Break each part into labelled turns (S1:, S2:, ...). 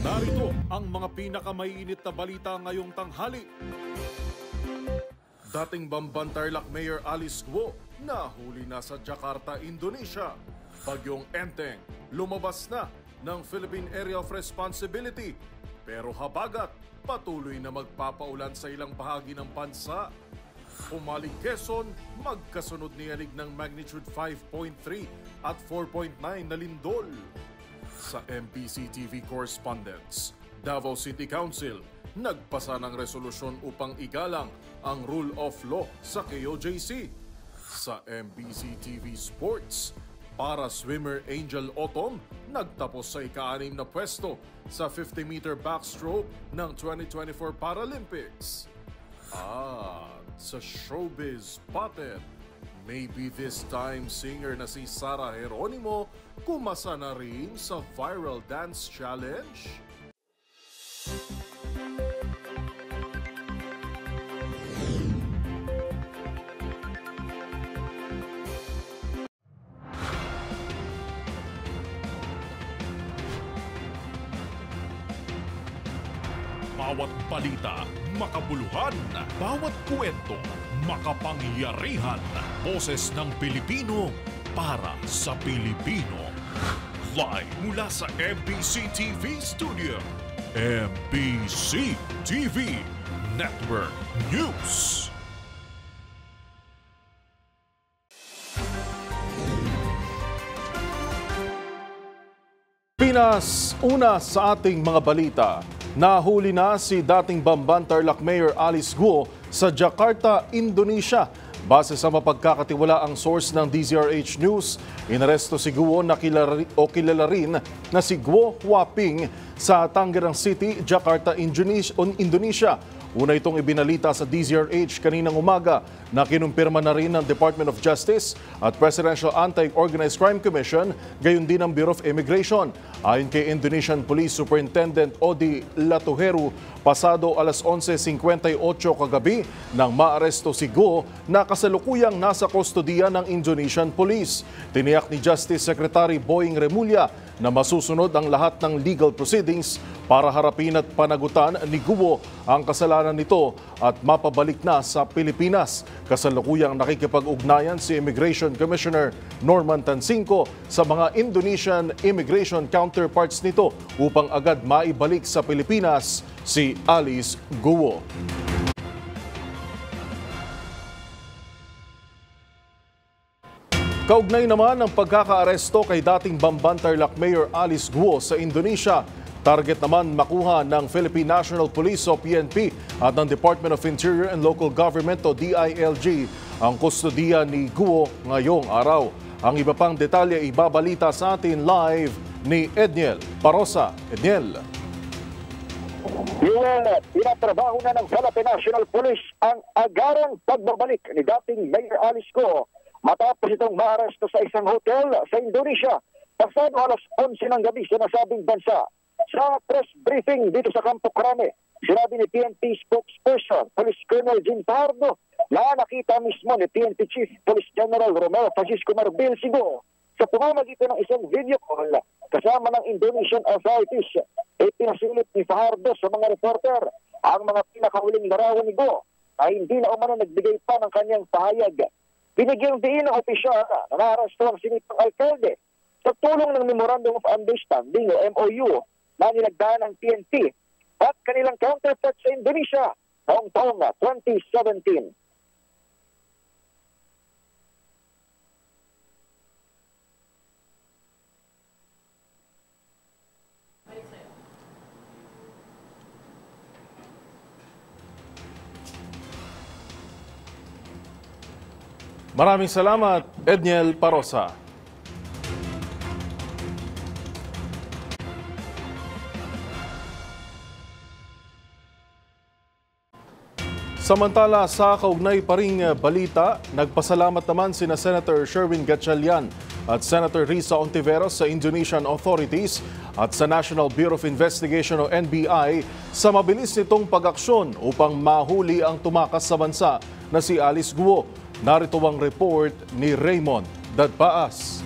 S1: Narito ang mga pinakamainit na balita ngayong tanghali. Dating Bamban Tarlac Mayor Alice Guo nahuli na sa Jakarta, Indonesia. Bagyong Enteng lumabas na ng Philippine Area of Responsibility. Pero habagat patuloy na magpapaulan sa ilang bahagi ng bansa. Umaling Quezon, magkasunod niyanig ng magnitude 5.3 at 4.9 na lindol. Sa MPC TV correspondents, Davao City Council nagpasa ng resolusyon upang igalang ang rule of law sa KOJC. Sa MPC TV Sports, para swimmer Angel Otom nagtapos sa ika-6 na pwesto sa 50-meter backstroke ng 2024 Paralympics. At sa showbiz pattern, maybe this time singer na si Sarah Geronimo kumasa na rin sa viral dance challenge? Bawat balita, makabuluhan. Bawat kwento, makapangyarihan. Boses ng Pilipino para sa Pilipino. Live mula sa MPC TV Studio. MPC TV Network News. Pinas, una sa ating mga balita. Nahuli na si dating Bamban Tarlac Mayor Alice Guo sa Jakarta, Indonesia. Base sa mapagkakatiwalaang source ng DZRH News, inaresto si Guo na kilala rin na si Guo Huaping sa Tangerang City, Jakarta, Indonesia. Una itong ibinalita sa DZRH kaninang umaga na kinumpirma na rin ng Department of Justice at Presidential Anti-Organized Crime Commission, gayon din ng Bureau of Immigration. Ayon kay Indonesian Police Superintendent Odi Latuheru, pasado alas 11:58 kagabi nang maaresto si Guo na kasalukuyang nasa kustodiya ng Indonesian Police. Tiniyak ni Justice Secretary Boying Remulla na masusunod ang lahat ng legal proceedings para harapin at panagutan ni Guo ang kasalanan nito at mapabalik na sa Pilipinas. Kasalukuyang nakikipag-ugnayan si Immigration Commissioner Norman Tansingco sa mga Indonesian immigration counterparts nito upang agad maibalik sa Pilipinas si Alice Guo. Kaugnay naman ang pagkakaaresto kay dating Bamban Tarlac Mayor Alice Guo sa Indonesia. Target naman makuha ng Philippine National Police o PNP at ng Department of Interior and Local Government o DILG ang kustodiya ni Guo ngayong araw. Ang iba pang detalye ibabalita sa atin live ni Edniel Parosa. Edniel.
S2: Pinatrabaho na ng Philippine National Police ang agarang pagbabalik ni dating Mayor Alice Guo matapos itong maaresto sa isang hotel sa Indonesia pasado alas 11 ng gabi sa nasabing bansa. Sa press briefing dito sa Campo Crame, sinabi ni PNP spokesperson Police Colonel Jim Pardo na nakita mismo ni PNP Chief Police General Romeo Francisco Marbil si Guo sa pamamagitan ng isang video call kasama ng Indonesian authorities. Pinasulit ni Fajardo sa mga reporter ang mga pinakahuling larawan ni Guo na hindi na umano nagbigay pa ng kanyang pahayag. Binigyang diin ng opisyal na naaresto ang sinipang alkalde sa tulong ng Memorandum of Understanding o MOU na nilagdaan ng PNP at kanilang counterpart sa Indonesia noong taong 2017.
S1: Maraming salamat, Edniel Parosa. Samantala sa kaugnay pa ring balita, nagpasalamat naman sina Senator Sherwin Gatchalian at Senator Risa Ontiveros sa Indonesian authorities at sa National Bureau of Investigation o NBI sa mabilis nitong pag-aksyon upang mahuli ang tumakas sa bansa na si Alice Guo. Narito ang report ni Raymond Dadpaas.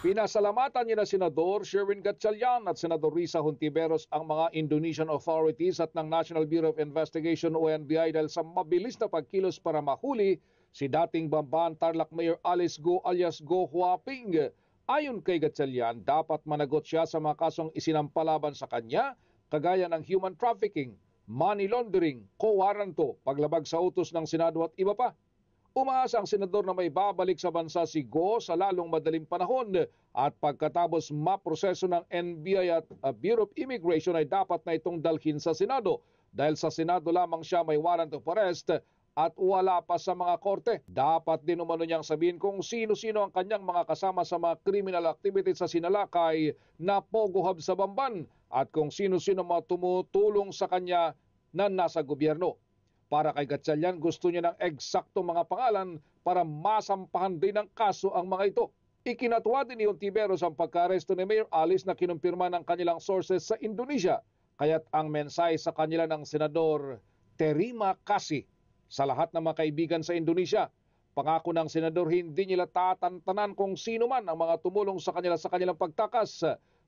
S3: Pinasalamatan ni na Senador Sherwin Gatchalian at Senador Risa Hontiveros ang mga Indonesian authorities at ng National Bureau of Investigation o NBI dahil sa mabilis na pagkilos para mahuli si dating Bamban Tarlac Mayor Alice Go alias Go Huaping. Ayon kay Gatchalian, dapat managot siya sa mga kasong isinampalaban sa kanya kagaya ng human trafficking, money laundering, co-warranto, paglabag sa utos ng Senado at iba pa. Umaasa ang senador na may babalik sa bansa si Go sa lalong madaling panahon at pagkatapos maproseso ng NBI at Bureau of Immigration ay dapat na itong dalhin sa Senado dahil sa Senado lamang siya may warrant of arrest at wala pa sa mga korte. Dapat din umano niyang sabihin kung sino-sino ang kanyang mga kasama sa mga criminal activities sa sinalakay na Pogo Hub sa Bamban at kung sino-sino mga tumutulong sa kanya na nasa gobyerno. Para kay Gatchalian, gusto niya ng eksaktong mga pangalan para masampahan din ng kaso ang mga ito. Ikinatuwa din ni Hontiveros ang pagka-aresto ni Mayor Alice na kinumpirma ng kanilang sources sa Indonesia. Kaya't ang mensahe sa kanila ng Senador, terima kasih sa lahat ng mga kaibigan sa Indonesia. Pangako ng Senador, hindi nila tatantanan kung sino man ang mga tumulong sa kanila sa kanilang pagtakas.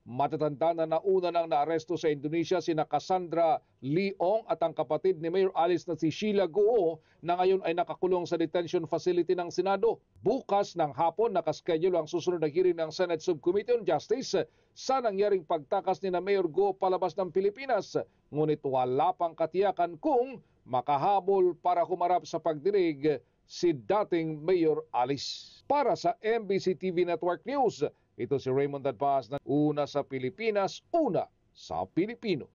S3: Matatanda na nauna nang naaresto sa Indonesia sina Cassandra Leong at ang kapatid ni Mayor Alice na si Sheila Guo na ngayon ay nakakulong sa detention facility ng Senado. Bukas ng hapon nakaschedule ang susunod na hearing ng Senate Subcommittee on Justice sa nangyaring pagtakas ni na Mayor Guo palabas ng Pilipinas. Ngunit wala pang katiyakan kung makahabol para humarap sa pagdinig si dating Mayor Alice. Para sa MBC TV Network News, ito si Raymond Advaz na una sa Pilipinas, una sa Pilipino.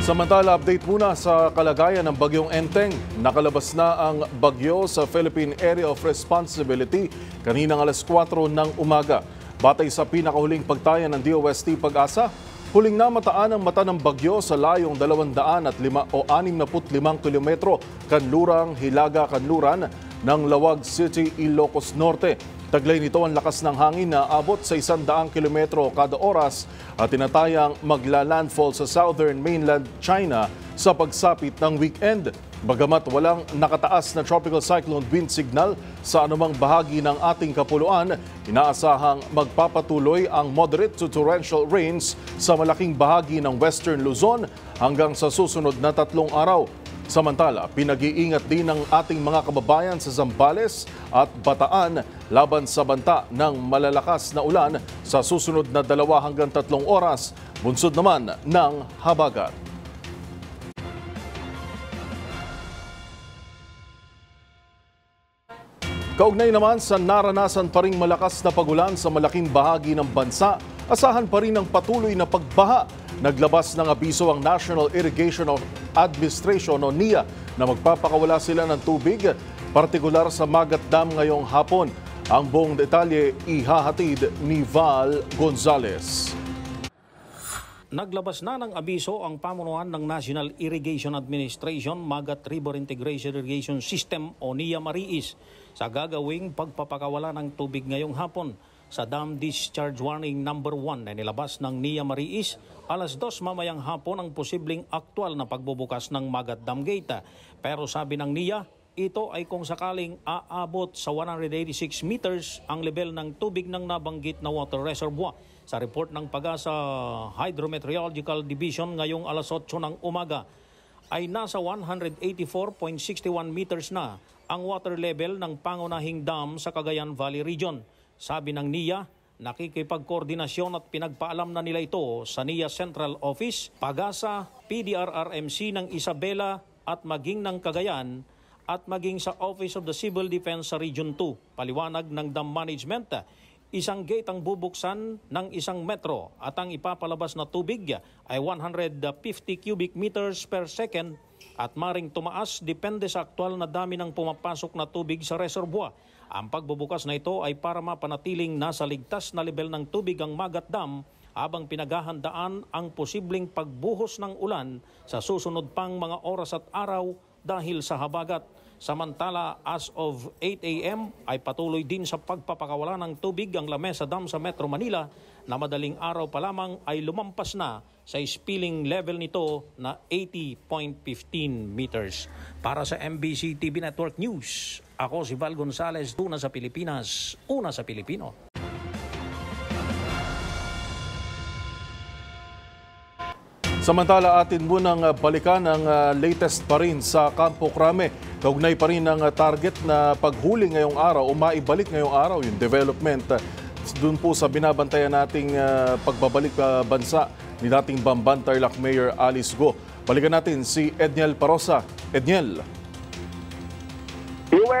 S1: Samantala, update muna sa kalagayan ng bagyong Enteng. Nakalabas na ang bagyo sa Philippine Area of Responsibility kaninang alas 4 ng umaga. Batay sa pinakahuling pagtaya ng DOST Pag-asa, huling namataan ang mata ng bagyo sa layong 265 kilometro kanlurang Hilaga-Kanluran ng Lawag City, Ilocos Norte. Taglay nito ang lakas ng hangin na abot sa 100 kilometro kada oras at tinatayang magla-landfall sa southern mainland China sa pagsapit ng weekend. Bagamat walang nakataas na tropical cyclone wind signal sa anumang bahagi ng ating kapuluan, inaasahang magpapatuloy ang moderate to torrential rains sa malaking bahagi ng western Luzon hanggang sa susunod na 3 araw. Samantala, pinag-iingat din ng ating mga kababayan sa Zambales at Bataan laban sa banta ng malalakas na ulan sa susunod na 2 hanggang 3 oras, bunsod naman ng habagat. Kaugnay naman sa naranasan pa ring malakas na pagulan sa malaking bahagi ng bansa, asahan pa rin ang patuloy na pagbaha. Naglabas ng abiso ang National Irrigation Administration o NIA na magpapakawala sila ng tubig, partikular sa Magat Dam ngayong hapon. Ang buong detalye ihahatid ni Val Gonzalez.
S4: Naglabas na ng abiso ang pamunuan ng National Irrigation Administration Magat River Integration Irrigation System o NIA Mariis sa gagawing pagpapakawala ng tubig ngayong hapon. Sa Dam Discharge Warning No. 1 na nilabas ng NIA Mariis, alas 2 mamayang hapon ang posibleng aktwal na pagbubukas ng Magat Dam Gate. Pero sabi ng NIA, ito ay kung sakaling aabot sa 186 meters ang level ng tubig ng nabanggit na water reservoir. Sa report ng Pag-asa Hydrometeorological Division ngayong alas 8 ng umaga, ay nasa 184.61 meters na ang water level ng pangunahing dam sa Cagayan Valley Region. Sabi ng NIA, nakikipagkoordinasyon at pinagpaalam na nila ito sa NIA Central Office, Pag-asa, PDRRMC ng Isabela at maging ng Cagayan at maging sa Office of the Civil Defense sa Region 2. Paliwanag ng dam management, isang gate ang bubuksan ng 1 metro at ang ipapalabas na tubig ay 150 cubic meters per second at maring tumaas depende sa aktual na dami ng pumapasok na tubig sa reservoir. Ang pagbubukas na ito ay para mapanatiling nasa ligtas na level ng tubig ang Magat Dam habang pinaghahandaan ang posibleng pagbuhos ng ulan sa susunod pang mga oras at araw dahil sa habagat. Samantala, as of 8 a.m. ay patuloy din sa pagpapakawala ng tubig ang Lamesa Dam sa Metro Manila na madaling araw pa lamang ay lumampas na sa spilling level nito na 80.15 meters. Para sa MBC TV Network News, Ako si Val Gonzalez, una sa Pilipinas, una sa Pilipino.
S1: Samantala, atin munang balikan ang latest pa rin sa Campo Crame. Kaugnay pa rin ang target na paghuli ngayong araw o maibalik ngayong araw yung development doon po sa binabantayan nating pagbabalik bansa ni dating Bamban Tarlac Mayor Alice Guo. Balikan natin si Edniel Parosa. Edniel.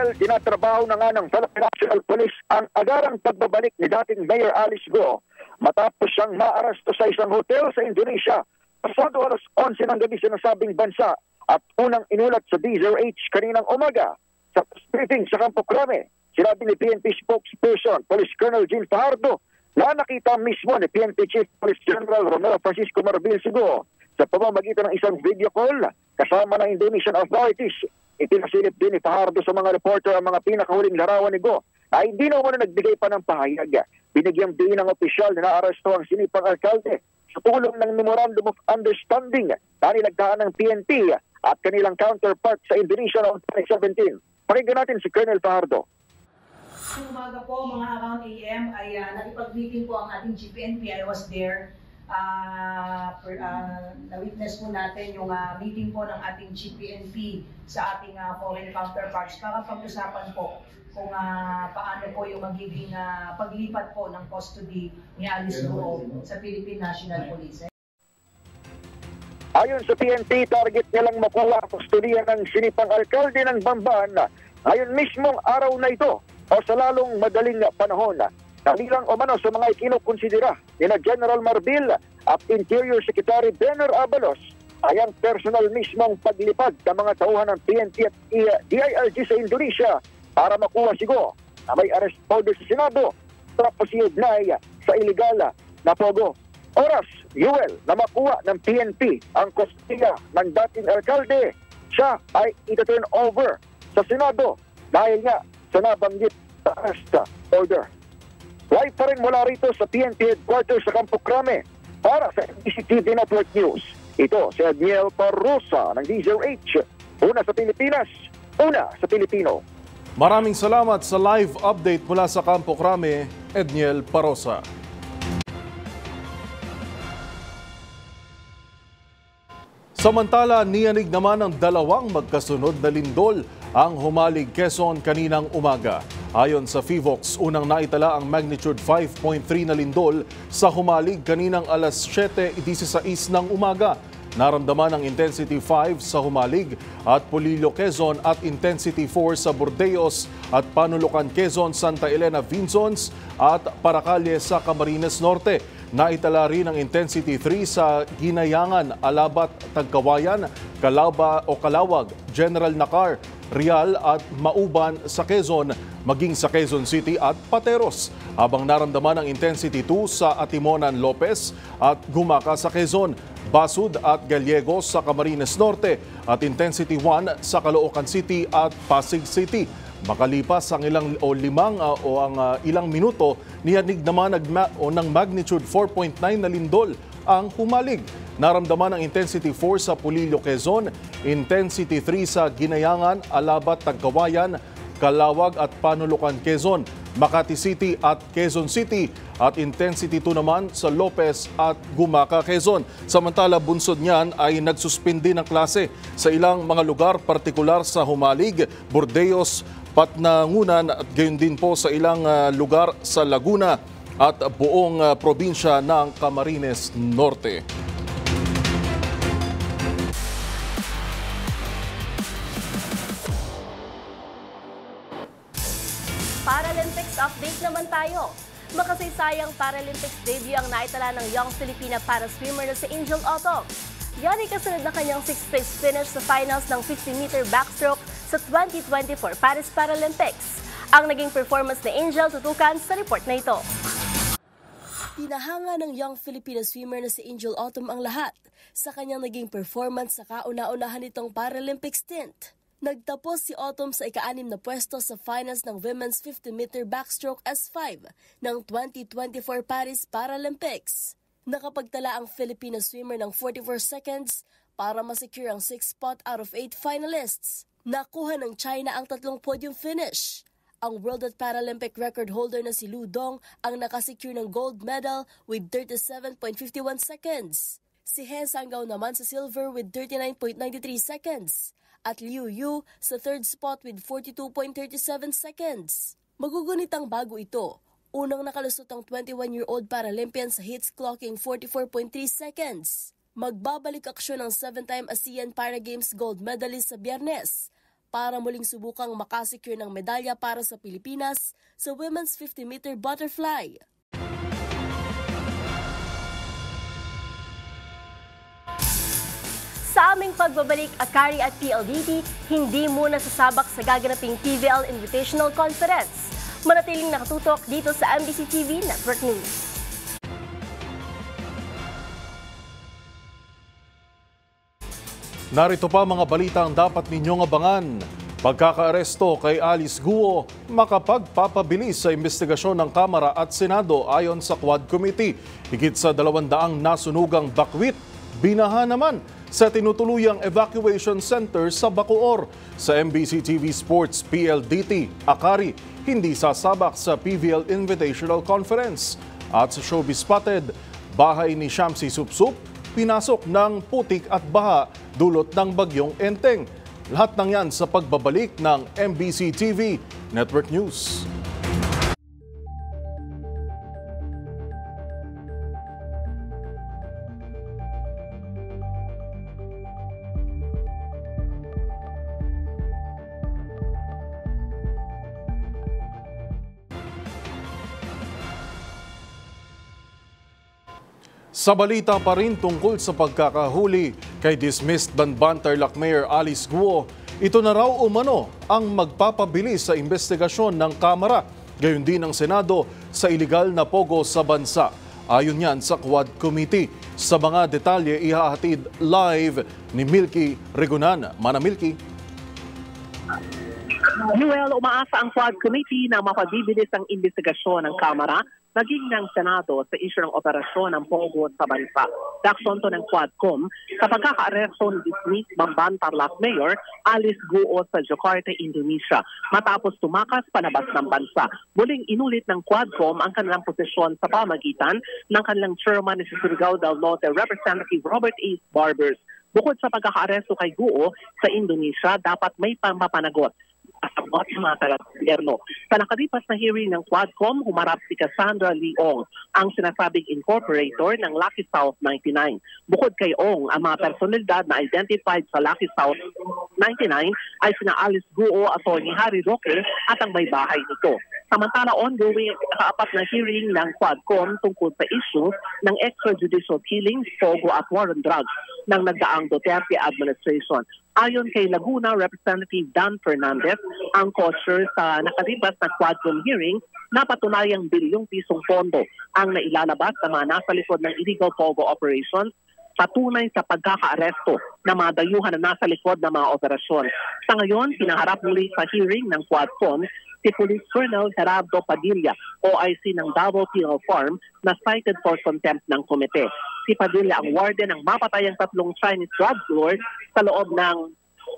S2: Tinatrabaho na nga ng Philippine National Police ang agarang pagbabalik ni dating Mayor Alice Guo matapos siyang maaresto sa isang hotel sa Indonesia pasado alas 11 ng gabi sa nasabing bansa at unang inulat sa DZRH kaninang umaga sa briefing sa Campo Crame. Sinabi ni PNP spokesperson Police Colonel Jean Fajardo na nakita mismo ni PNP Chief Police General Romero Francisco Marbil Guo sa pamamagitan ng isang video call kasama ng Indonesian authorities. Ipinasilip din ni Fajardo sa mga reporter ang mga pinakahuling larawan ni Guo ay hindi na umano nagbigay pa ng pahayag. Binigyang din ng opisyal na naaresto ang sinipang alkalde sa tulong ng Memorandum of Understanding na nilagdaan ng PNP at kanilang counterpart sa Indonesia noong 2017. Pakinggan natin si Colonel Fajardo.
S5: Umaga po, mga around AM, ay nakipag-meeting po ang ating GPNP. I was there. Na-witness po natin yung meeting po ng ating GPNP sa ating foreign counterparts para pag-usapan po kung paano po yung magiging paglipat po ng custody ni Alice Guo sa Philippine National Police.
S2: Ayon sa PNP, target nilang makuha ang kustodiya ng sinipang alkalde ng Bamban ngayon mismong araw na ito o sa lalong madaling panahon. Kabilang umano sa mga ikinukonsidera ni General Marbil at Interior Secretary Benner Abalos ay ang personal mismong paglipad ng mga tauhan ng PNP at DILG sa Indonesia para makuha si Guo na may arrest order sa Senado tapos iugnay sa iligal na pogo. Oras, Yuel, na makuha ng PNP ang kustodiya ng dating alkalde, siya ay ita-turn over sa Senado dahil nga sa nabanggit sa arrest order. Live pa rin mula rito sa PNP headquarters sa Campo Crame para sa MBC-TV Network News. Ito si Edniel Parosa ng DZRH. Una sa Pilipinas, una sa Pilipino.
S1: Maraming salamat sa live update mula sa Campo Crame, Edniel Parosa. Samantala, niyanig naman ng dalawang magkasunod na lindol ang humalig Quezon kaninang umaga. Ayon sa FIVOX, unang naitala ang magnitude 5.3 na lindol sa humalig kaninang alas 7:16 ng umaga. Naramdaman ang intensity 5 sa Humalig at Polillo, Quezon at intensity 4 sa Burdeos at Panulucan, Quezon, Santa Elena, Vinzons at Paracalles sa Camarines Norte. Naitala rin ang intensity 3 sa Ginayangan, Alabat, Tagkawayan, Calawag, General Nakar, Real at Mauban sa Quezon, maging sa Quezon City at Pateros. Habang naramdaman ang intensity 2 sa Atimonan, Lopez at Gumaca sa Quezon, Basud at Gallegos sa Camarines Norte at intensity 1 sa Caloocan City at Pasig City. Makalipas ang ilang minuto, niyanig naman ng magnitude 4.9 na lindol ang humalig. Naramdaman ang intensity 4 sa Polillo, Quezon, intensity 3 sa Ginayangan, Alabat, Tagkawayan, Calawag at Panulucan, Quezon, Makati City at Quezon City at intensity 2 naman sa Lopez at Gumaca, Quezon. Samantala, bunsod niyan ay nagsuspindi ng klase sa ilang mga lugar, partikular sa Humalig, Burdeos, Patnangunan at gayon din po sa ilang lugar sa Laguna at buong probinsya ng Camarines Norte.
S6: Paralympics update naman tayo. Makasaysayang Paralympics debut ang naitala ng young Filipina para swimmer na si Angel Otto. Yan ay kasunod na kanyang 6th place finish sa finals ng 50-meter backstroke sa 2024 Paris Paralympics. Ang naging performance ni Angel tutukan sa report na ito. Tinahanga ng young Filipina swimmer na si Angel Autumn ang lahat sa kanyang naging performance sa kauna-unahan nitong Paralympic stint. Nagtapos si Autumn sa ika-6 na pwesto sa finals ng women's 50-meter backstroke S5 ng 2024 Paris Paralympics. Nakapagtala ang Filipino swimmer ng 44 seconds para masecure ang 6th spot out of 8 finalists. Nakuha ng China ang 3 podium finish. Ang World at Paralympic record holder na si Lu Dong ang nakasecure ng gold medal with 37.51 seconds. Si He Sangao naman sa silver with 39.93 seconds. At Liu Yu sa third spot with 42.37 seconds. Magugunit ang bago ito. Unang nakalusot ang 21-year-old Paralympian sa hits clocking 44.3 seconds. Magbabalik aksyon ang 7-time ASEAN Para Games gold medalist sa Biyernes para muling subukang makasecure ng medalya para sa Pilipinas sa women's 50-meter butterfly. Sa aming pagbabalik, Akari at PLDT hindi muna sasabak sa gaganaping PVL Invitational Conference. Manatiling nakatutok dito sa MBC TV Network News.
S1: Narito pa mga balitang dapat ninyong abangan. Pagkakaaresto kay Alice Guo makapagpapabilis sa investigasyon ng Kamara at Senado ayon sa Quad Committee. Higit sa 200 nasunugang bakwit, binaha naman sa tinutuluyang evacuation center sa Bacoor. Sa MBC TV Sports PLDT, Akari hindi sasabak sa PVL Invitational Conference. At sa Showbiz Spotted, bahay ni Shamsi Supsup pinasok ng putik at baha dulot ng bagyong Enteng. Lahat ng yan sa pagbabalik ng MBC TV Network News. Sa balita pa rin tungkol sa pagkakahuli kay dismissed Banbantarlac Mayor Alice Guo, ito na raw umano ang magpapabilis sa investigasyon ng Kamara, gayon din ng Senado sa iligal na pogo sa bansa. Ayon yan sa Quad Committee. Sa mga detalye ihahatid live ni Milky Regunan. Mana Milky.
S7: Noel, umaasa ang Quad Committee na mapabibilis ang investigasyon ng Kamara naging ng Senado sa issue ng operasyon ng pogo sa bansa. Reaksyon to ng Quadcom sa pagkakaaresto ni dismissed Banbantarlac Mayor Alice Guo sa Jakarta, Indonesia matapos tumakas palabas ng bansa. Muling inulit ng Quadcom ang kanilang posisyon sa pamagitan ng kanilang chairman ni Surigao del Norte Representative Robert A. Barbers. Bukod sa pagkakaaresto kay Guo sa Indonesia, dapat may pamapanagot at mga taga-gobyerno. Sa nakalipas na hearing ng Quadcom, humarap si Cassandra Leong, ang sinasabing incorporator ng Lucky South 99. Bukod kay Ong, ang mga personalidad na identified sa Lucky South 99 ay sina Alice Guo, Atty. Harry Roque at ang may bahay nito. Samantala, ongoing kaapat na hearing ng Quadcom tungkol sa issue ng extrajudicial killings, pogo at war on drugs ng nagdaang Duterte administration. Ayon kay Laguna Representative Dan Fernandez, ang kosher sa nakalipas na Quadcom hearing, napatunayang bilyong pisong pondo ang nailalabas sa mga nasa likod ng illegal pogo operations, patunay sa pagkakaaresto ng mga dayuhan na nasa likod ng mga operasyon. Sa ngayon, pinaharap muli sa hearing ng Quadcom si Police Colonel Gerardo Padilla, OIC ng Davao Penal Farm, na cited for contempt ng komite. Si Padilla ang warden ng mapatayang 3 Chinese drug lords sa loob ng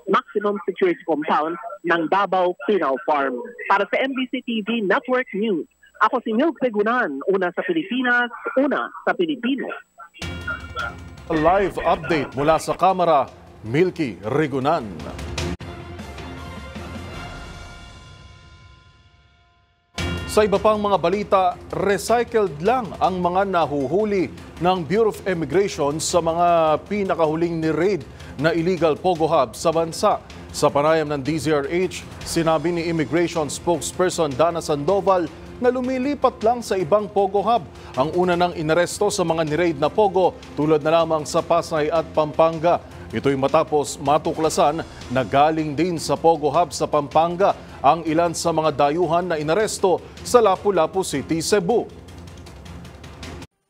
S7: maximum security compound ng Davao Penal Farm. Para sa MBC TV Network News, ako si Milky Regunan, una sa Pilipinas, una sa Pilipino.
S1: Live update mula sa Kamara, Milky Regunan. Sa iba pang mga balita, recycled lang ang mga nahuhuli ng Bureau of Immigration sa mga pinakahuling ni-raid na illegal pogo hub sa bansa. Sa panayam ng DZRH, sinabi ni Immigration spokesperson Dana Sandoval na lumilipat lang sa ibang pogo hub. Ang una nang inaresto sa mga ni-raid na pogo tulad na lamang sa Pasay at Pampanga. Ito'y matapos matuklasan na galing din sa pogo hub sa Pampanga ang ilan sa mga dayuhan na inaresto sa Lapu-Lapu City, Cebu.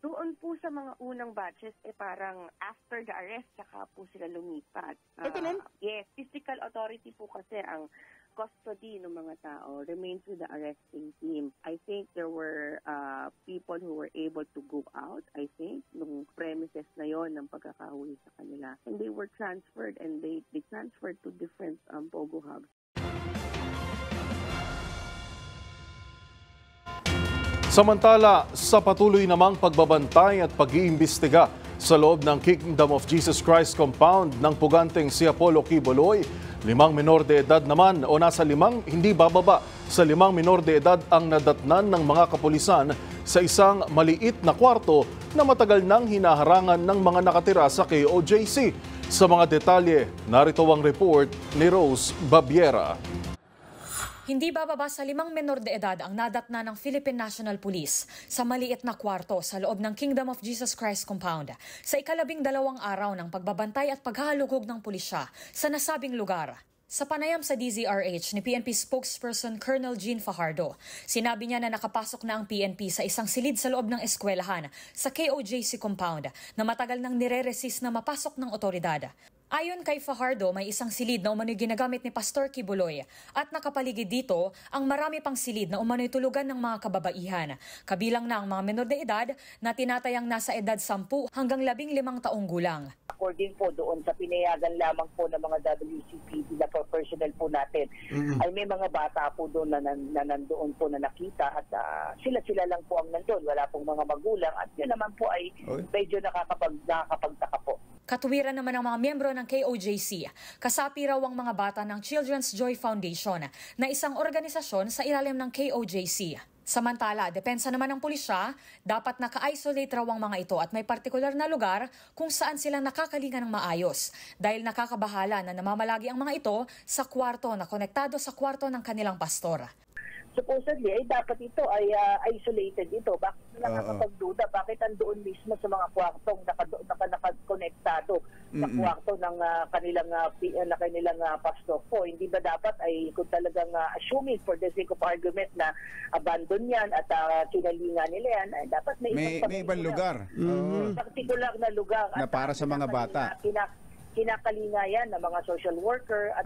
S8: Doon po sa mga unang batches, parang after the arrest, saka po sila lumipat. Yes, physical authority po kasi ang custody ng mga tao remains with the arresting team. I think there were people who were able to go out, I think, nung premises na yon ng pagkakahuli sa kanila. And they were transferred and they transferred to different POGO hubs.
S1: Samantala, sa patuloy namang pagbabantay at pag-iimbestiga sa loob ng Kingdom of Jesus Christ compound ng puganteng si Apollo Quiboloy, 5 menor de edad naman o nasa 5, hindi bababa sa 5 menor de edad ang nadatnan ng mga kapulisan sa isang maliit na kwarto na matagal nang hinaharangan ng mga nakatira sa KOJC. Sa mga detalye, narito ang report ni Rose Babiera.
S9: Hindi bababa sa 5 menor de edad ang nadatna ng Philippine National Police sa maliit na kwarto sa loob ng Kingdom of Jesus Christ compound sa ika-12 araw ng pagbabantay at paghahalugog ng pulisya sa nasabing lugar. Sa panayam sa DZRH ni PNP spokesperson Colonel Jean Fajardo, sinabi niya na nakapasok na ang PNP sa isang silid sa loob ng eskwelahan sa KOJC compound na matagal nang nire-resist na mapasok ng otoridad. Ayon kay Fajardo, may isang silid na umano'y ginagamit ni Pastor Quiboloy at nakapaligid dito ang marami pang silid na umano'y tulugan ng mga kababaihan. Kabilang na ang mga menor de edad na tinatayang nasa edad 10 hanggang 15 taong gulang.
S10: According po doon sa pinayagan lamang po ng mga WCPD na personnel po natin, ay may mga bata po doon na nandoon po na nakita at sila lang po ang nandoon. Wala pong mga magulang at yun naman po ay medyo nakakapagtaka po.
S9: Katuwiran naman ang mga miyembro ng KOJC. Kasapi raw ang mga bata ng Children's Joy Foundation na isang organisasyon sa ilalim ng KOJC. Samantala, depensa naman ng pulisya, dapat naka-isolate raw ang mga ito at may partikular na lugar kung saan sila nakakalinga ng maayos dahil nakakabahala na namamalagi ang mga ito sa kwarto na konektado sa kwarto ng kanilang pastor.
S10: Supposedly, dapat ito ay isolated ito. Bakit nakakapagduda? Bakit andoon mismo sa mga kwartong nakakonektado sa kwarto ng kanilang pastor po? Hindi ba dapat ay kung talagang assuming for the sake of argument na abandon yan at kinalinga nila yan, ay dapat may
S11: ibang lugar.
S10: May particular na lugar.
S11: Na para sa mga bata.
S10: Kinakalinga yan ng mga social worker at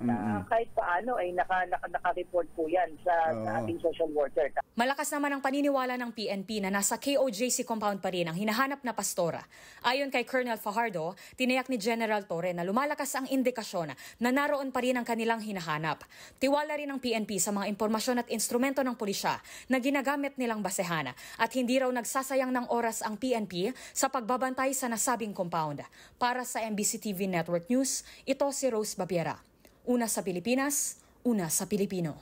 S10: kahit paano ay naka-report po yan sa ating social worker.
S9: Malakas naman ang paniniwala ng PNP na nasa KOJC compound pa rin ang hinahanap na pastora. Ayon kay Colonel Fajardo, tiniyak ni General Torre na lumalakas ang indikasyon na naroon pa rin ang kanilang hinahanap. Tiwala rin ng PNP sa mga impormasyon at instrumento ng pulisya na ginagamit nilang basehan at hindi raw nagsasayang ng oras ang PNP sa pagbabantay sa nasabing compound. Para sa MBC TV Network News, ito si Rose Babiera. Una sa Pilipinas, una sa Pilipino.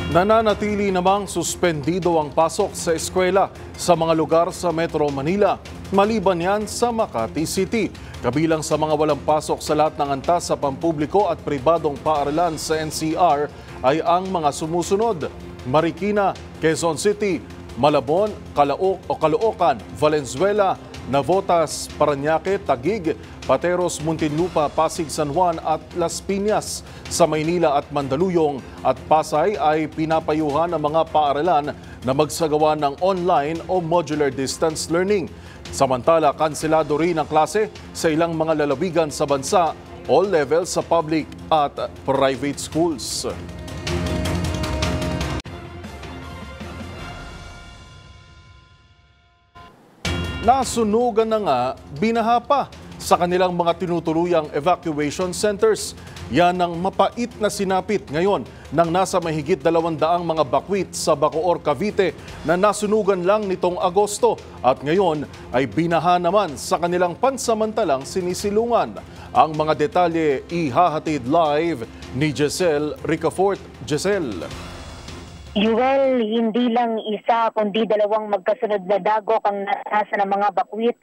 S1: Nananatili namang suspendido ang pasok sa eskwela sa mga lugar sa Metro Manila, maliban yan sa Makati City. Kabilang sa mga walang pasok sa lahat ng antas sa pampubliko at pribadong paaralan sa NCR ay ang mga sumusunod: Marikina, Quezon City, Malabon, Caloocan, Valenzuela, Navotas, Parañaque, Taguig, Pateros, Muntinlupa, Pasig, San Juan at Las Piñas. Sa Maynila at Mandaluyong at Pasay ay pinapayuhan ng mga paaralan na magsagawa ng online o modular distance learning. Samantala, kanselado rin ang klase sa ilang mga lalawigan sa bansa, all levels sa public at private schools. Nasunugan na nga, binaha pa sa kanilang mga tinutuluyang evacuation centers. Yan ang mapait na sinapit ngayon ng nasa mahigit 200 mga bakwit sa Bacoor, Cavite na nasunugan lang nitong Agosto at ngayon ay binaha naman sa kanilang pansamantalang sinisilungan. Ang mga detalye ihahatid live ni Giselle Ricafort. Giselle.
S12: Yuel, hindi lang isa kundi 2 magkasunod na dagok ang nasa ng mga bakwit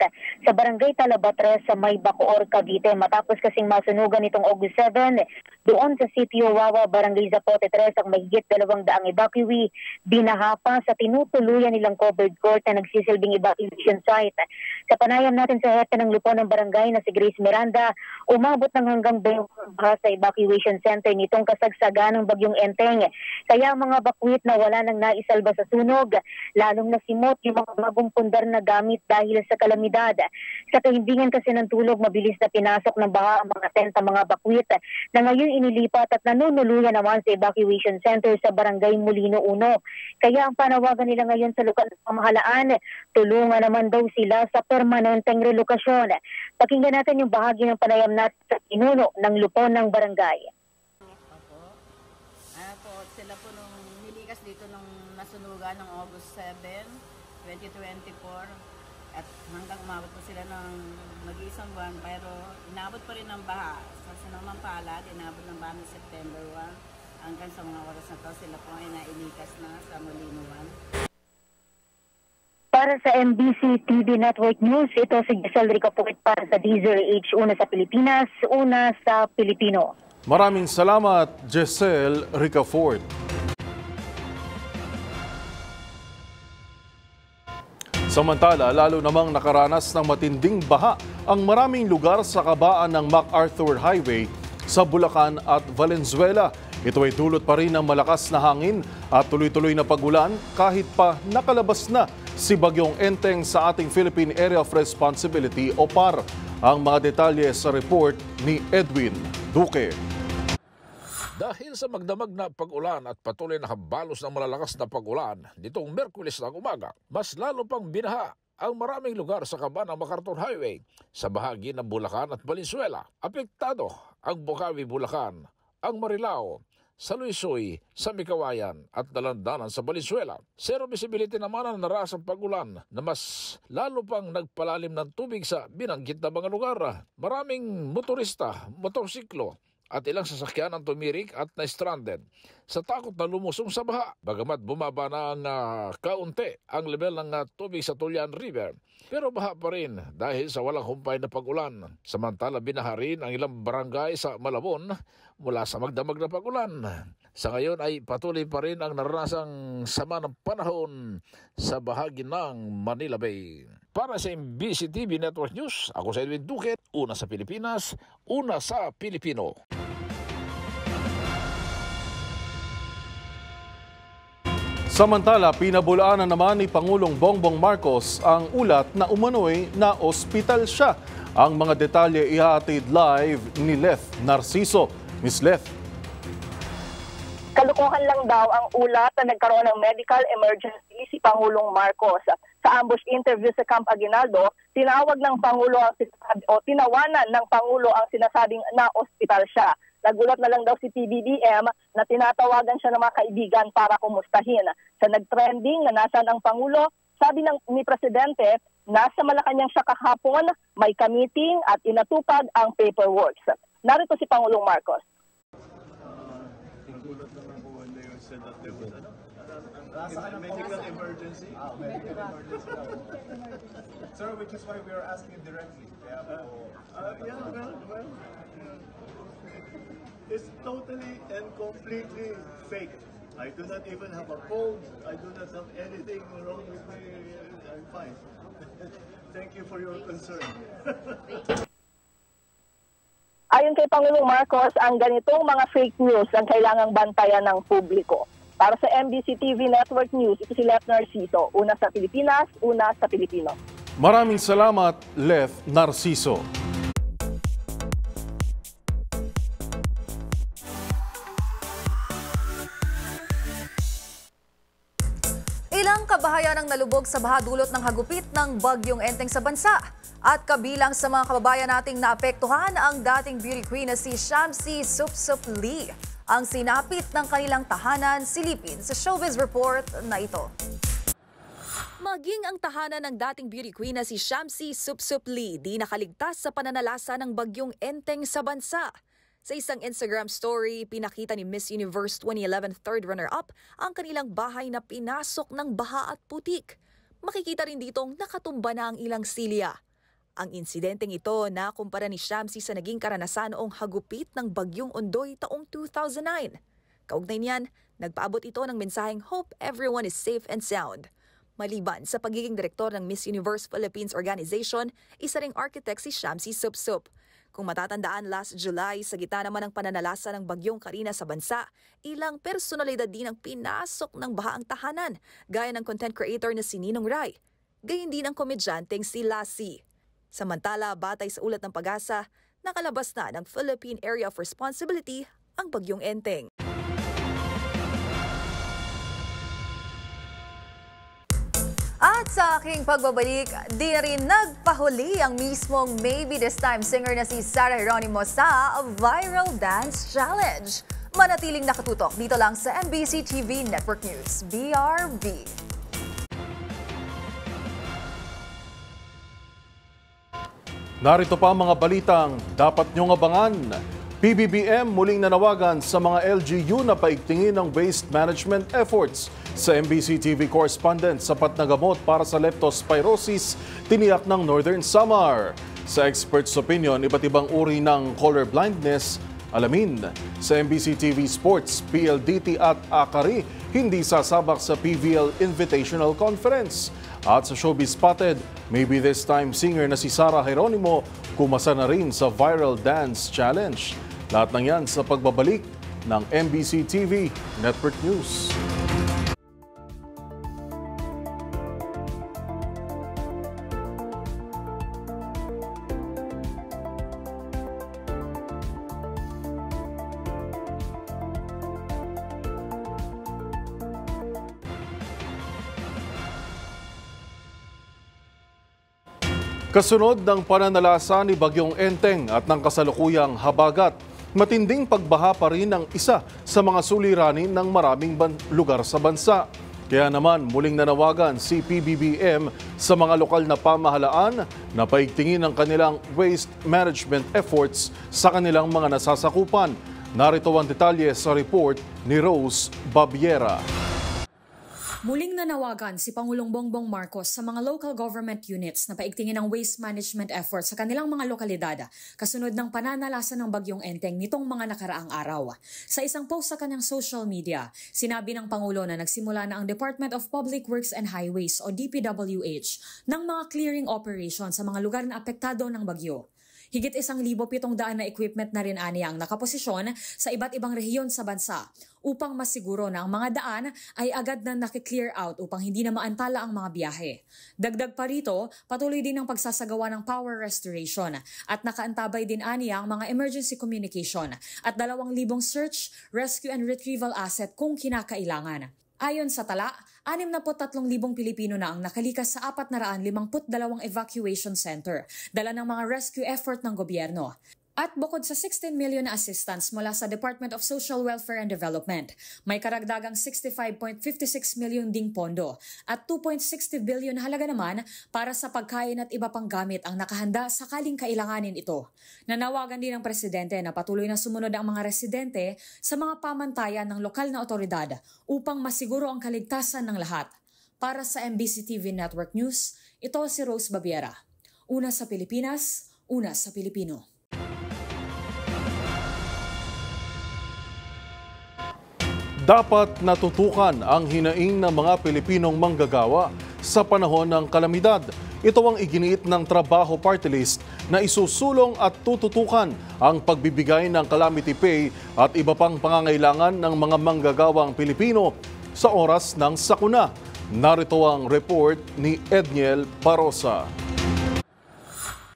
S12: sa Barangay Talaba 3 sa May Bacoor, Cavite matapos kasing masunugan nitong August 7 doon sa Sitio Wawa, Barangay Zapote 3 ang mahigit 200 evacuee binaha pa sa tinutuluyan nilang covered court na nagsisilbing evacuation site. Sa panayam natin sa hepe ng lupon ng barangay na si Grace Miranda, umabot ng hanggang baha sa evacuation center nitong kasagsagan ng bagyong Enteng. Kaya ang mga bakwit na wala nang naisalba sa sunog. Lalong nasimot yung mga bagong pundar na gamit dahil sa kalamidad. Sa kahimbingan kasi ng tulog, mabilis na pinasok ng baha ang mga tenta, mga bakwit na ngayon inilipat at nanunuluyan naman sa evacuation center sa Barangay Molino 1. Kaya ang panawagan nila ngayon sa lokal na pamahalaan, tulungan naman daw sila sa permanenteng relokasyon. Pakinggan natin yung bahagi ng panayam natin sa pinuno ng lupon ng barangay.
S13: Sila po nung nilikas dito nung nasunugan ng August 7, 2024 at hanggang umabot po sila ng mag-iisang buwan pero inabot pa rin ng baha. Sa sinumang palad, inabot ng baha ng September 1 hanggang sa mga oras na to sila po ay nailikas na sa Molino 1.
S12: Para sa MBC TV Network News, ito si Giselle Ricafort para sa DZRH, una sa Pilipinas, una sa Pilipino.
S1: Maraming salamat, Giselle Ricafort. Samantala, lalo namang nakaranas ng matinding baha ang maraming lugar sa kabaan ng MacArthur Highway sa Bulacan at Valenzuela. Ito ay dulot pa rin ng malakas na hangin at tuloy-tuloy na pagulan kahit pa nakalabas na si Bagyong Enteng sa ating Philippine Area of Responsibility o PAR. Ang mga detalye sa report ni Edwin Duque.
S3: Dahil sa magdamag na pag-ulan at patuloy na habalos ng malalakas na pag-ulan nitong Miyerkules ng umaga, mas lalo pang binaha ang maraming lugar sa kabaan ng MacArthur Highway sa bahagi ng Bulacan at Valenzuela. Apektado ang Bukawi, Bulacan, ang Marilao, Saluisoy, sa Mikawayan at Dalandanan sa Valenzuela. Zero visibility naman ang narasang pag-ulan na mas lalo pang nagpalalim ng tubig sa binanggit na mga lugar. Maraming motorista, motorsiklo at ilang sasakyan ang tumirik at na-stranded sa takot na lumusong sa baha. Bagamat bumaba na ang kaunti ang level ng tubig sa Tulian River, pero baha pa rin dahil sa walang humpay na pag-ulan. Samantala binaha rin ang ilang barangay sa Malabon mula sa magdamag na pag-ulan. Sa ngayon ay patuloy pa rin ang naranasang sama ng panahon sa bahagi ng Manila Bay. Para sa MBC TV Network News, ako si Edwin Duque, una sa Pilipinas, una sa Pilipino.
S1: Samantala, pinabulaanan naman ni Pangulong Bongbong Marcos ang ulat na umano'y na ospital siya. Ang mga detalye ihahatid live ni Leth Narciso. Miss Leth.
S10: Kalukuhan lang daw ang ulat na nagkaroon ng medical emergency si Pangulong Marcos. Sa ambush interview sa Camp Aguinaldo, tinawag ng Pangulo tinawanan ng Pangulo ang sinasabing na ospital siya. Nagulat na lang daw si PBBM na tinatawagan siya ng mga kaibigan para kumustahin. Sa nag-trending na nasaan ang Pangulo, sabi ni Presidente, nasa Malacanang siya kahapon, may ka-meeting at inatupag ang paperwork. Narito si Pangulong Marcos.
S14: Nagulat naman po when they said that there was a medical emergency. Medical emergency. Sir, which is why we are asking directly. Well, it's totally and completely fake. I do not even have a cold. I do not have anything wrong with me. I'm fine. Thank you for your concern.
S10: Ayon kay Pangulong Marcos, ang ganitong mga fake news ang kailangang bantayan ng publiko. Para sa MBC TV Network News, ito si Leth Narciso, una sa Pilipinas, una sa Pilipino.
S1: Maraming salamat, Leth Narciso.
S15: Ilang kabahayan ang nalubog sa baha dulot ng hagupit ng Bagyong Enteng sa bansa. At kabilang sa mga kababayan nating naapektuhan ang dating beauty queen na si Shamsi Supsup Lee. Ang sinapit ng kanilang tahanan, silipin sa Showbiz Report na ito. Maging ang tahanan ng dating beauty queen na si Shamsi Supsup Lee di nakaligtas sa pananalasa ng Bagyong Enteng sa bansa. Sa isang Instagram story, pinakita ni Miss Universe 2011 third runner-up ang kanilang bahay na pinasok ng baha at putik. Makikita rin ditong nakatumba na ang ilang silya. Ang insidenteng ito na kumpara ni Shamsi sa naging karanasan noong hagupit ng Bagyong Ondoy taong 2009. Kaugnay niyan, nagpaabot ito ng mensaheng hope everyone is safe and sound. Maliban sa pagiging direktor ng Miss Universe Philippines Organization, isa ring architect si Shamsi Supsup.
S16: Kung matatandaan last July, sa gitna naman ng pananalasa ng bagyong Karina sa bansa, ilang personalidad din ang pinasok ng baha ang tahanan, gaya ng content creator na si Ninong Rai. Gayon din ang komedyanteng si Lassie. Samantala, batay sa ulat ng Pag-asa, nakalabas na ng Philippine Area of Responsibility ang bagyong Enteng.
S15: At sa aking pagbabalik, di rin nagpahuli ang mismong Maybe This Time singer na si Sarah Geronimo sa Viral Dance Challenge. Manatiling nakatutok dito lang sa MBC TV Network News, BRB.
S1: Narito pa ang mga balitang dapat niyong abangan. PBBM muling nanawagan sa mga LGU na paigtingin ang waste management efforts. Sa MBC TV correspondent, sapat na gamot para sa leptospirosis, tiniyak ng Northern Samar. Sa experts' opinion, iba't ibang uri ng color blindness, alamin. Sa MBC TV Sports, PLDT at Akari, hindi sasabak sa PVL Invitational Conference. At sa Showbiz Spotted, Maybe This Time singer na si Sarah Geronimo kumasa na rin sa Viral Dance Challenge. Lahat ng yan sa pagbabalik ng MBC TV Network News. Kasunod ng pananalasa ni Bagyong Enteng at ng kasalukuyang habagat, matinding pagbaha pa rin ang isa sa mga suliranin ng maraming lugar sa bansa. Kaya naman muling nanawagan si PBBM sa mga lokal na pamahalaan na paigtingin ang kanilang waste management efforts sa kanilang mga nasasakupan. Narito ang detalye sa report ni Rose Babiera.
S9: Muling nanawagan si Pangulong Bongbong Marcos sa mga local government units na paigtingin ang waste management efforts sa kanilang mga lokalidad kasunod ng pananalasa ng Bagyong Enteng nitong mga nakaraang araw. Sa isang post sa kanyang social media, sinabi ng Pangulo na nagsimula na ang Department of Public Works and Highways o DPWH ng mga clearing operation sa mga lugar na apektado ng bagyo. Higit 1,700 na equipment na rin aniya ang nakaposisyon sa iba't ibang rehiyon sa bansa upang masiguro na ang mga daan ay agad na nakiklear out upang hindi na maantala ang mga biyahe. Dagdag pa rito, patuloy din ang pagsasagawa ng power restoration at nakaantabay din aniya ang mga emergency communication at 2,000 search, rescue and retrieval asset kung kinakailangan. Ayon sa tala, 63,000 Pilipino na ang nakalikas sa 452 evacuation center, dala ng mga rescue effort ng gobyerno. At bukod sa 16 million na assistance mula sa Department of Social Welfare and Development, may karagdagang 65.56 million ding pondo at 2.60 billion halaga naman para sa pagkain at iba pang gamit ang nakahanda sakaling kailanganin ito. Nanawagan din ng Presidente na patuloy na sumunod ang mga residente sa mga pamantayan ng lokal na otoridad upang masiguro ang kaligtasan ng lahat. Para sa MBC TV Network News, ito si Rose Babiera. Una sa Pilipinas, una sa Pilipino.
S1: Dapat natutukan ang hinaing ng mga Pilipinong manggagawa sa panahon ng kalamidad. Ito ang iginiit ng Trabaho Party List na isusulong at tututukan ang pagbibigay ng calamity pay at iba pang pangangailangan ng mga manggagawang Pilipino sa oras ng sakuna. Narito ang report ni Edniel Parosa.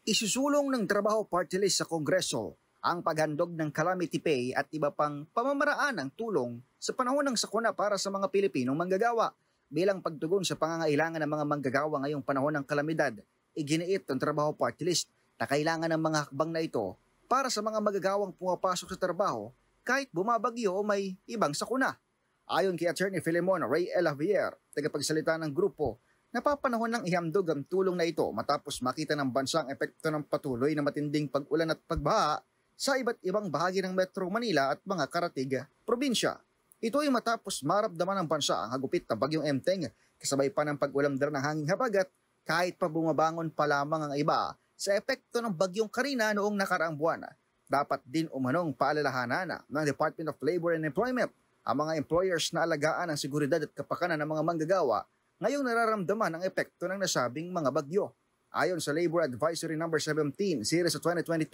S17: Isusulong ng Trabaho Party List sa Kongreso ang paghandog ng calamity pay at iba pang pamamaraan ng tulong sa panahon ng sakuna para sa mga Pilipinong manggagawa. Bilang pagtugon sa pangangailangan ng mga manggagawa ngayong panahon ng kalamidad, iginiit ng Trabaho Party List na kailangan ng mga hakbang na ito para sa mga manggagawang pumapasok sa trabaho kahit bumabagyo o may ibang sakuna. Ayon kay Attorney Filemon Ray Elavier, tagapagsalita ng grupo, napapanahon ng ihamdog ang tulong na ito matapos makita ng bansa ang epekto ng patuloy na matinding pag-ulan at pagbaha sa iba't ibang bahagi ng Metro Manila at mga karatig probinsya. Ito ay matapos maramdaman ng bansa ang hagupit na Bagyong Enteng kasabay pa ng pag-ulamdar ng hanging habagat kahit pa bumabangon pa lamang ang iba sa epekto ng Bagyong Karina noong nakaraang buwan. Dapat din umanong paalalahanan ng Department of Labor and Employment ang mga employers na alagaan ang seguridad at kapakanan ng mga manggagawa ngayong nararamdaman ang epekto ng nasabing mga bagyo. Ayon sa Labor Advisory No. 17 Series of 2022,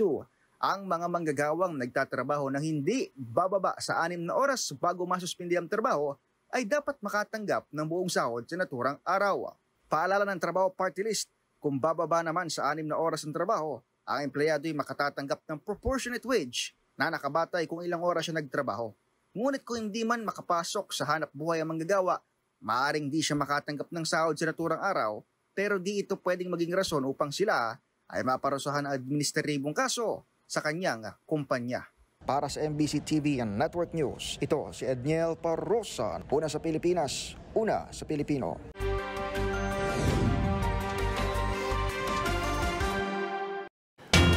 S17: ang mga manggagawang nagtatrabaho ng hindi bababa sa 6 na oras bago masuspindi ang trabaho ay dapat makatanggap ng buong sahod sa naturang araw. Paalala ng Trabaho Party List, kung bababa naman sa 6 na oras ng trabaho, ang empleyado ay makatatanggap ng proportionate wage na nakabatay kung ilang oras siya nagtrabaho. Ngunit kung hindi man makapasok sa hanap buhay ang manggagawa, maaaring di siya makatanggap ng sahod sa naturang araw, pero di ito pwedeng maging rason upang sila ay maparusahan ang administratibong kaso sa kanyang kumpanya. Para sa MBC TV and Network News, ito si Edniel Parrosa. Una sa Pilipinas, una sa Pilipino.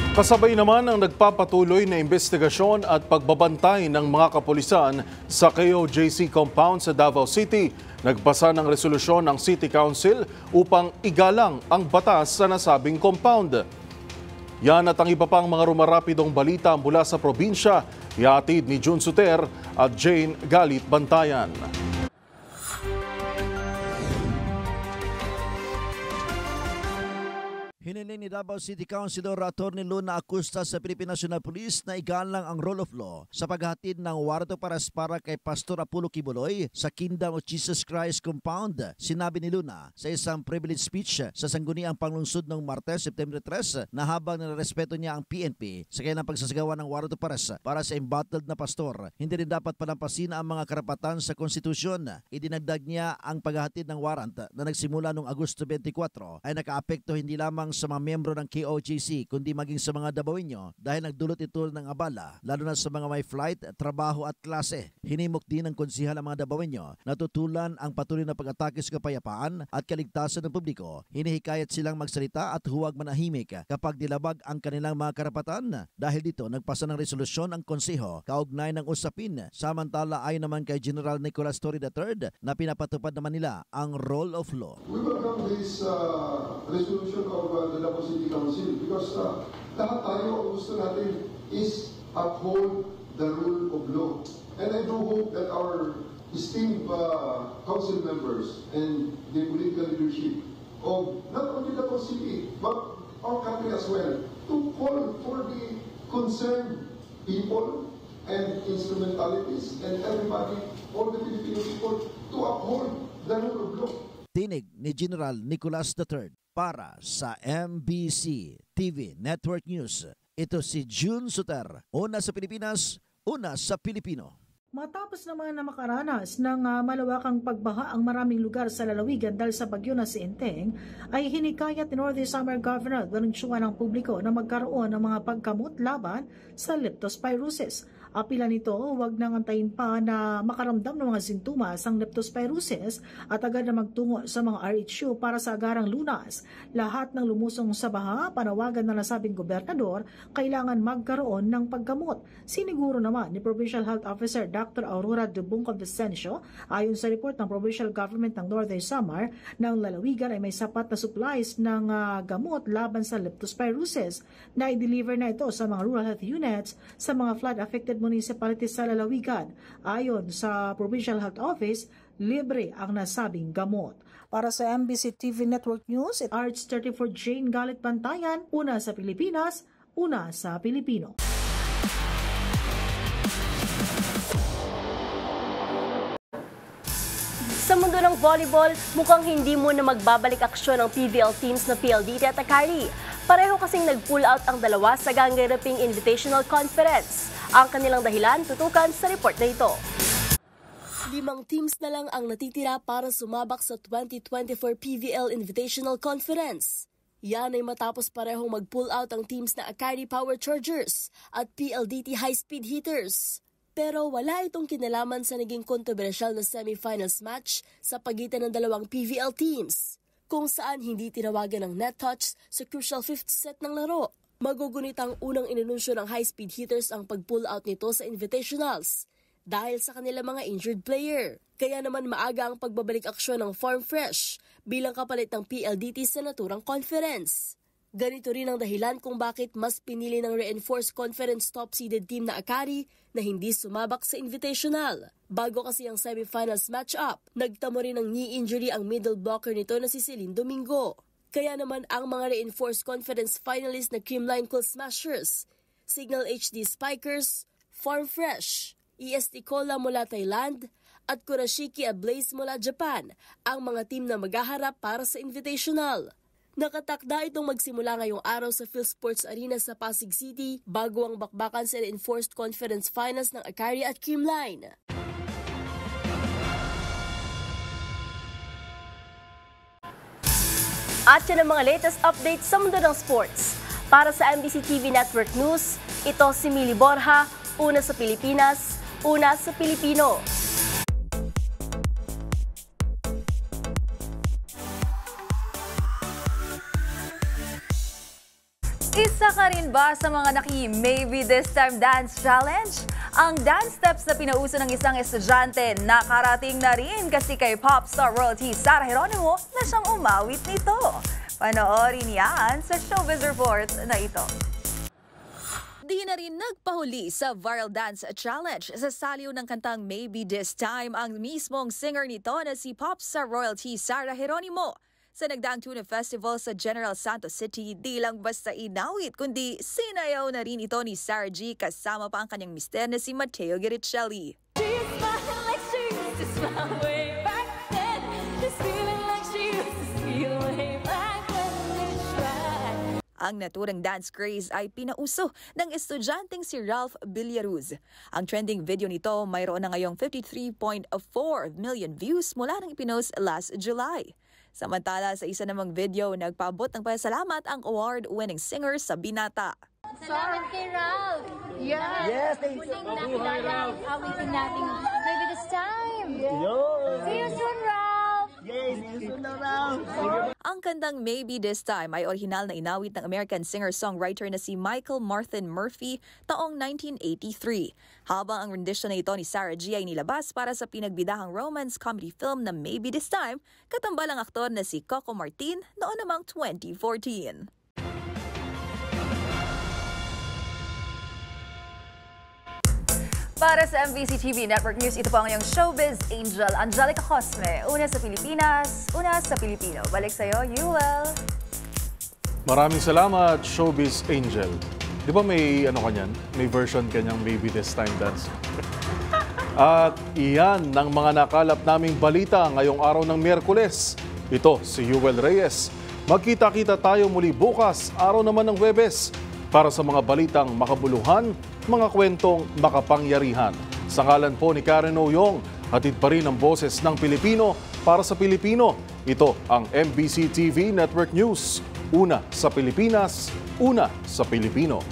S1: Kasabay naman ang nagpapatuloy na investigasyon at pagbabantay ng mga kapulisan sa KOJC compound sa Davao City. Nagpasa ng resolusyon ng City Council upang igalang ang batas sa nasabing compound. Yan at ang iba pang mga rumarapidong balita mula sa probinsya, ihatid ni June Suter at Jane Galit Bantayan.
S18: Hiniling ni Davao City Councilor Atty. Luna Acosta sa Philippine National Police na igalang ang rule of law sa paghatid ng warto para kay Pastor Apollo Kibuloy sa Kingdom of Jesus Christ compound. Sinabi ni Luna sa isang privilege speech sa sangguniang panglungsod noong Martes, September 3 na habang nirespeto niya ang PNP sa kailang pagsasagawa ng warto para sa embattled na pastor, hindi rin dapat palampasin ang mga karapatan sa konstitusyon. Idinagdag niya ang paghahatid ng warrant na nagsimula noong Agosto 24 ay nakaapekto hindi lamang sa mga miyembro ng KOJC kundi maging sa mga Dabawenyo dahil nagdulot ito ng abala lalo na sa mga may flight, trabaho at klase. Hinimok din ng konsihal ang mga Dabawenyo na tutulan ang patuloy na pag-atake sa kapayapaan at kaligtasan ng publiko. Hinihikayat silang magsalita at huwag manahimik kapag dilabag ang kanilang mga karapatan. Dahil dito nagpasa ng resolusyon ang konseho kaugnay ng usapin. Samantala ay naman kay General Nicolas Torre III na pinapatupad naman nila ang rule of law.
S19: We welcome this resolution of the Davao City Council because lahat tayo ang gusto natin is uphold the rule of law. And I do hope that our esteemed council members and the political leadership of not only Davao City but our country as well to call for the concerned people and instrumentalities and everybody, all the Filipino people to uphold the rule of law.
S18: Tinig ni General Nicolas III. Para sa MBC TV Network News, ito si June Suter. Una sa Pilipinas, una sa Pilipino.
S20: Matapos naman na makaranas ng malawakang pagbaha ang maraming lugar sa lalawigan dahil sa bagyo na si Enteng, ay hinikayat ni Northern Samar Governor Valenzuela ng publiko na magkaroon ng mga pagkamot laban sa leptospirosis. Apila nito, huwag nang antayin pa na makaramdam ng mga sintomas ang leptospirosis at agad na magtungo sa mga RHU para sa agarang lunas. Lahat ng lumusong sa baha, panawagan na nasabing gobernador, kailangan magkaroon ng paggamot. Siniguro naman ni Provincial Health Officer Dr. Aurora Dubong Convesencio, ayon sa report ng Provincial Government ng Northern Samar, ng lalawigan ay may sapat na supplies ng gamot laban sa leptospirosis na i-deliver na ito sa mga rural health units sa mga flood-affected municipalities sa lalawigan. Ayon sa Provincial Health Office, libre ang nasabing gamot. Para sa MBC TV Network News, RH34 Jane Galit Bantayan, una sa Pilipinas, una sa Pilipino.
S6: Sa mundo ng volleyball, mukhang hindi muna magbabalik aksyon ang PVL teams na PLDT at Akari. Pareho kasing nag-pull out ang dalawa sa gangaraping Invitational Conference. Ang kanilang dahilan tutukan sa report na ito. 5 teams na lang ang natitira para sumabak sa 2024 PVL Invitational Conference. Yan ay matapos parehong mag-pull out ang teams na Akari Power Chargers at PLDT High Speed Hitters. Pero wala itong kinalaman sa naging kontrobersyal na semifinals match sa pagitan ng dalawang PVL teams, kung saan hindi tinawagan ng net touch sa crucial 5th set ng laro. Magugunit ang unang inanunsyo ng high-speed hitters ang pag-pull out nito sa invitationals dahil sa kanila mga injured player. Kaya naman maaga ang pagbabalik aksyon ng Farm Fresh bilang kapalit ng PLDT sa naturang conference. Ganito rin ang dahilan kung bakit mas pinili ng reinforced conference top-seeded team na Akari na hindi sumabak sa invitational. Bago kasi ang semifinals match-up, nagtamo rin ng knee injury ang middle blocker nito na si Celine Domingo. Kaya naman ang mga reinforced conference finalist na Creamline Cool Smashers,
S21: Signal HD Spikers, Farm Fresh, EST Cola mula Thailand, at Kurashiki Ablaze mula Japan ang mga team na maghaharap para sa Invitational. Nakatakda itong magsimula ngayong araw sa PhilSports Arena sa Pasig City bago ang bakbakan sa Enforced Conference Finals ng Akari at Creamline.
S6: At yan ang mga latest updates sa mundo ng sports. Para sa MBC TV Network News, ito si Mili Borja, una sa Pilipinas, una sa Pilipino.
S15: Isa ka rin ba sa mga Maybe This Time Dance Challenge? Ang dance steps na pinauso ng isang estudyante nakarating na rin kasi kay popstar royalty Sarah Geronimo na siyang umawit nito. Panoorin yan sa Showbiz Report na ito.
S16: Di na rin nagpahuli sa Viral Dance Challenge. Sa saliw ng kantang Maybe This Time, ang mismong singer nito na si popstar royalty Sarah Geronimo. Sa nagdaang Tuna Festival sa General Santos City, di lang basta inawit, kundi sinayaw na rin ito ni Sarah G kasama pa ang kanyang mister na si Mateo Guerricelli. Ang naturang dance craze ay pinauso ng estudyanteng si Ralph Villaruz. Ang trending video nito mayroon na ngayong 53.4 million views mula nang ipinost last July. Samantala, sa isa namang video, nagpaabot ng pasalamat ang award-winning singer sa binata.
S22: Salamat kay Ralph! Yes, thank you! Muling nakilala ang awitin natin. Maybe This Time! See you soon, Ralph!
S23: Yes, see you soon, Ralph!
S16: Ang kantang Maybe This Time ay orihinal na inawit ng American singer-songwriter na si Michael Martin Murphy taong 1983. Habang ang rendition na ito ni Sarah G ay nilabas para sa pinagbidahang romance comedy film na Maybe This Time, katambal ang aktor na si Coco Martin noon namang 2014.
S15: Para sa MBC TV Network News, ito po ang iyong Showbiz Angel, Angelica Cosme. Una sa Pilipinas, una sa Pilipino. Balik sa'yo, Yuel.
S1: Maraming salamat, Showbiz Angel. Di ba may kanyan? May version kanyang Maybe This Time Dance. At iyan ng mga nakalap naming balita ngayong araw ng Miyerkules. Ito si Yuel Reyes. Magkita-kita tayo muli bukas, araw naman ng Huwebes, para sa mga balitang makabuluhan, mga kwentong makapangyarihan. Sa ngalan po ni Karen Oyong, hatid pa rin ang boses ng Pilipino para sa Pilipino. Ito ang MBC TV Network News. Una sa Pilipinas, una sa Pilipino.